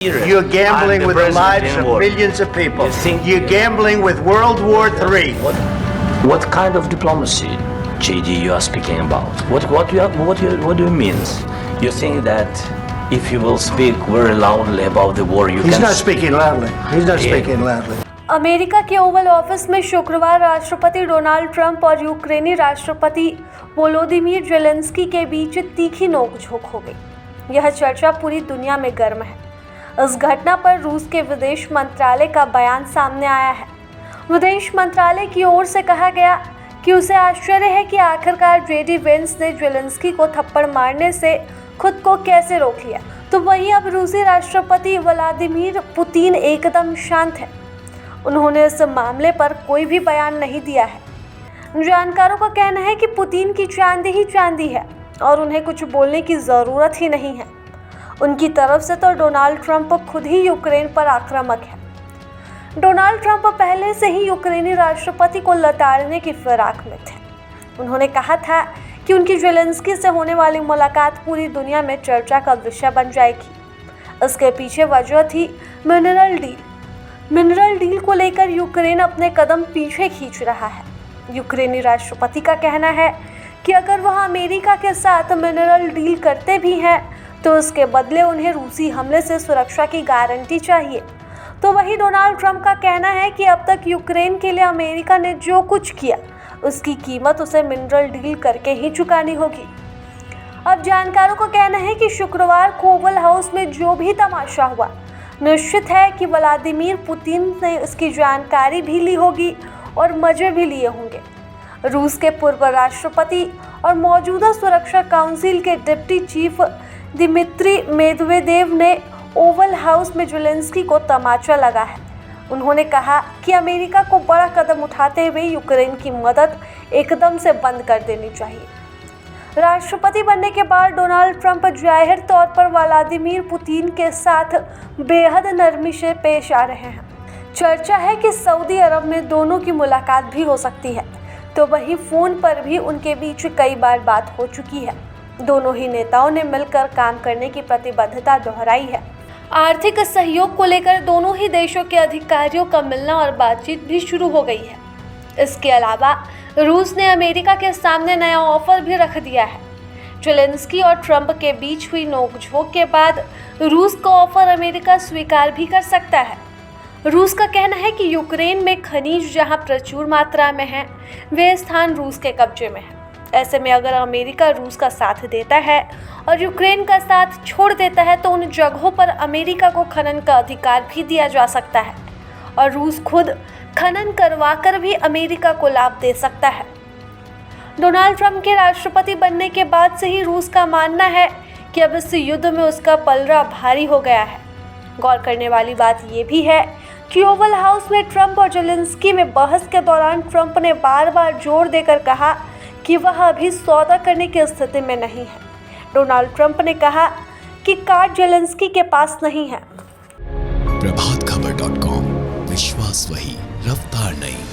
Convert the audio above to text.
You're gambling with the lives of millions of people. You're gambling with World War III. What kind of diplomacy, JD, you are speaking about? What do you mean? You think that if you will speak very loudly about the war, you He's can... not speaking loudly. He's not speaking loudly. America के Oval office में शुक्रवार राष्ट्रपति Donald Trump और यूक्रेनी राष्ट्रपति Volodymyr Zelensky के बीच तीखी नोकझोंक हो गई। यह चर्चा पूरी दुनिया में गर्म है। इस घटना पर रूस के विदेश मंत्रालय का बयान सामने आया है। विदेश मंत्रालय की ओर से कहा गया कि उसे आश्चर्य है कि आखिरकार जेडी वेंस ने ज़ेलेंस्की को थप्पड़ मारने से खुद को कैसे रोक लिया। तो वहीं अब रूसी राष्ट्रपति व्लादिमीर पुतिन एकदम शांत है। उन्होंने इस मामले पर कोई भी बयान नहीं दिया है। जानकारों का कहना है कि पुतिन की चांदी ही चांदी है और उन्हें कुछ बोलने की ज़रूरत ही नहीं है। उनकी तरफ से तो डोनाल्ड ट्रंप खुद ही यूक्रेन पर आक्रामक है। डोनाल्ड ट्रंप पहले से ही यूक्रेनी राष्ट्रपति को लताड़ने की फिराक में थे। उन्होंने कहा था कि उनकी ज़ेलेंस्की से होने वाली मुलाकात पूरी दुनिया में चर्चा का विषय बन जाएगी। इसके पीछे वजह थी मिनरल डील। मिनरल डील को लेकर यूक्रेन अपने कदम पीछे खींच रहा है। यूक्रेनी राष्ट्रपति का कहना है कि अगर वह अमेरिका के साथ मिनरल डील करते भी हैं तो उसके बदले उन्हें रूसी हमले से सुरक्षा की गारंटी चाहिए। तो वहीं डोनाल्ड ट्रंप का कहना है कि अब तक यूक्रेन के लिए अमेरिका ने जो कुछ किया उसकी कीमत उसे मिनरल डील करके ही चुकानी होगी। अब जानकारों का कहना है कि शुक्रवार को ओवल हाउस में जो भी तमाशा हुआ, निश्चित है कि व्लादिमीर पुतिन ने इसकी जानकारी भी ली होगी और मजे भी लिए होंगे। रूस के पूर्व राष्ट्रपति और मौजूदा सुरक्षा काउंसिल के डिप्टी चीफ दिमित्री मेदवेदेव ने ओवल हाउस में ज़ेलेंस्की को तमाचा लगा है। उन्होंने कहा कि अमेरिका को बड़ा कदम उठाते हुए यूक्रेन की मदद एकदम से बंद कर देनी चाहिए। राष्ट्रपति बनने के बाद डोनाल्ड ट्रंप जाहिर तौर पर व्लादिमीर पुतिन के साथ बेहद नरमी से पेश आ रहे हैं। चर्चा है कि सऊदी अरब में दोनों की मुलाकात भी हो सकती है, तो वहीं फ़ोन पर भी उनके बीच कई बार बात हो चुकी है। दोनों ही नेताओं ने मिलकर काम करने की प्रतिबद्धता दोहराई है। आर्थिक सहयोग को लेकर दोनों ही देशों के अधिकारियों का मिलना और बातचीत भी शुरू हो गई है। इसके अलावा रूस ने अमेरिका के सामने नया ऑफर भी रख दिया है। ज़ेलेंस्की और ट्रंप के बीच हुई नोकझोंक के बाद रूस का ऑफर अमेरिका स्वीकार भी कर सकता है। रूस का कहना है कि यूक्रेन में खनिज जहां प्रचुर मात्रा में है, वे स्थान रूस के कब्जे में है। ऐसे में अगर अमेरिका रूस का साथ देता है और यूक्रेन का साथ छोड़ देता है तो उन जगहों पर अमेरिका को खनन का अधिकार भी दिया जा सकता है और रूस खुद खनन करवाकर भी अमेरिका को लाभ दे सकता है। डोनाल्ड ट्रंप के राष्ट्रपति बनने के बाद से ही रूस का मानना है कि अब इस युद्ध में उसका पलड़ा भारी हो गया है। गौर करने वाली बात यह भी है कि ओवल हाउस में ट्रंप और ज़ेलेंस्की में बहस के दौरान ट्रंप ने बार बार जोर देकर कहा कि वह अभी सौदा करने की स्थिति में नहीं है। डोनाल्ड ट्रंप ने कहा कि कार्ड ज़ेलेंस्की के पास नहीं है। प्रभातखबर.com, विश्वास वही, रफ्तार नहीं।